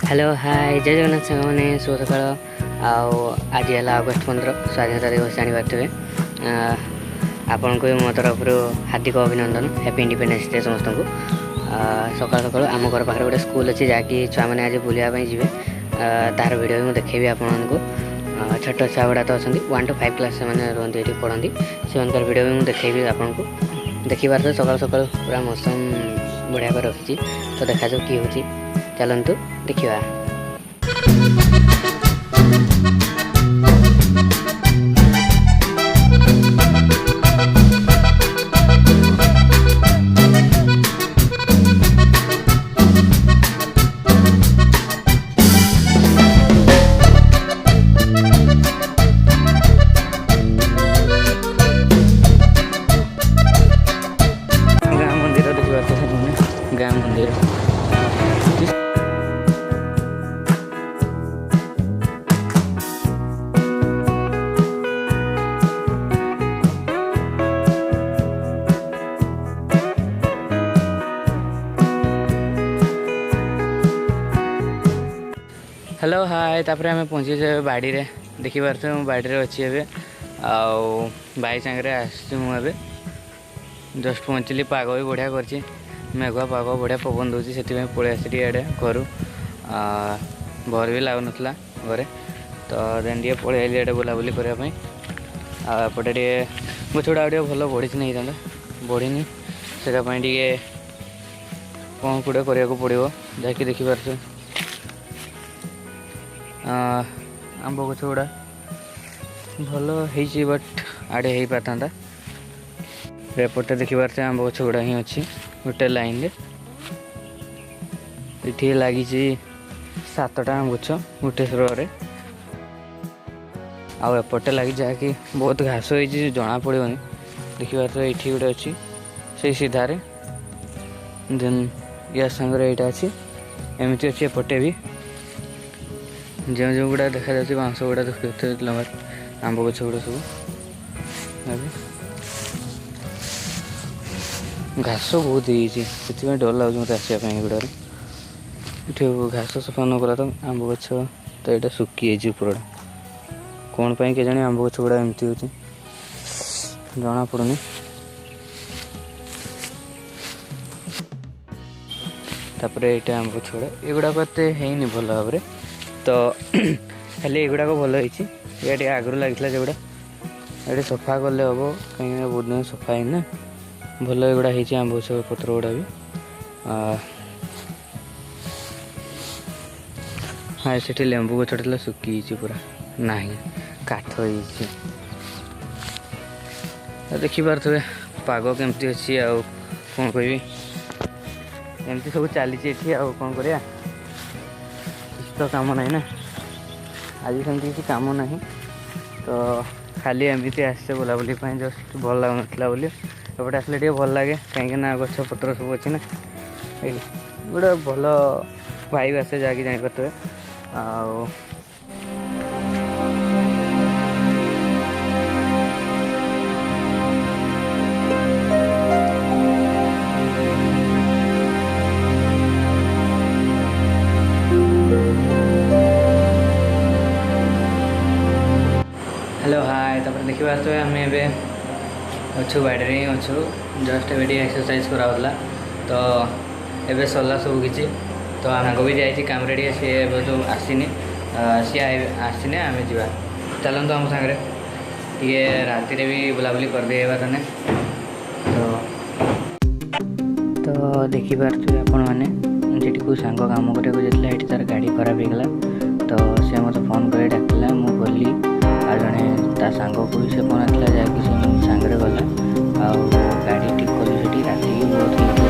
Hello hi जय जगन्नाथ सांग मैंने शुभ सकाल आज है अगस्ट 15 स्वाधीनता दिवस जापारे आपण को मो तरफ हार्दिक अभिनंदन हैप्पी इंडिपेंडेंस डे समस्त को सकाल सकाल आम घर पाखे गोटे स्कूल अच्छी जहाँकि छुआ मैंने आज बुलायापी जी तार भिड भी मुझे देखेबी आपको छोट छुआ गुड़ा तो अच्छा 1 to 5 क्लास से रुहती ये पढ़ती से भिड भी मुझे देखेबी आपको देखिबार तो सकाल सकाल पूरा मौसम बढ़िया कर रखी तो देखा जाऊ कि हूँ चलतु देखा। गाँ मंदिर हेलो हाय तापर आम पहुँचे बाड़ी रे देखी पारे बाड़ी रे अच्छी ए बाई सांगे आसवे जस्ट पहुँचली पाग भी बढ़िया कर मेघुआ पाग बढ़िया पवन दूसरी से पलि आसी आड़े घर भर भी लगुन घरे तो देन टे पलि आइली आड़े बुलाबुली करने आपटे टे गछ गुड़ा भल बढ़ी नहीं था बढ़ी से कौन कूड़े करने को पड़ो जहाँकि देखिपार आंब गछ गुड़ा भल हो बट आड़े हो पाता एपटे देखिपारे आंब गछ गुड़ा ही अच्छी गोटे लाइन ये लगी 7टा आम गछ गोटे स्रोरे आपटे लगी जहाँकि बहुत घास हो जना पड़ोनी देखिपारे ये गोटे अच्छी से सीधारे देन या सांगे यहाँ अच्छी एमती अच्छी एपटे भी जो जो गुड़ा देखा जाती बांस गुड़ा देखते लंबा आंब गछ गुड़ा सब घास बहुत से डर लगे मत आसापी गुड़ा ये घास सफा न कला तो आंब गछ तो यहाँ सुखी पूरा कौन पाई के जानी आंब गछ गुड़ा एमती हो जना पड़ूनी तापर यहाँ आंब गछ गुड़ा एगुड़ा एत है भल भाव तो खाली एगुड़ाक भल होती आगुरी लगी जोड़ा ये सफा कले हम कहीं बहुत दिन सफा है ना भल एगुड़ा हो आंब गछ पत्र गुड़ा भी हाँ से लेंबू गछटा सुखी पूरा ना काठ देखिपारे पाग केमती अच्छी आउ कौन कह एमती सब चली कौन कर तो काम ना ना आज सेमती किसी काम ना तो खाली एमती आसचे बुलाबुली जस्ट भल लगुन एपटे आसले भल लगे कहीं गछ पत्र सब अच्छी ना गोटे भल वाइब आसे जहाँकि जापे आ हेलो हाय तापर देखा तो आम अच्छु बाड़ी ही अच्छु जस्ट ए एक्सरसाइज कराला तो एबे सरला सब किसी तो आगे भी जाइए कम सी जो आसनी सी आसने आम जा चलते आम सागर टे राति भी बुलाबुली करदे तने तो देखिपारे आपण मैंने को सांग कम करने तार गाड़ी खराब होगला तो सी मत फोन कर डाकला मु गली आ जड़े ता सांग को भी से फोन आसा जहाँकि सांगे गला गाड़ी ठीक कली राति बहुत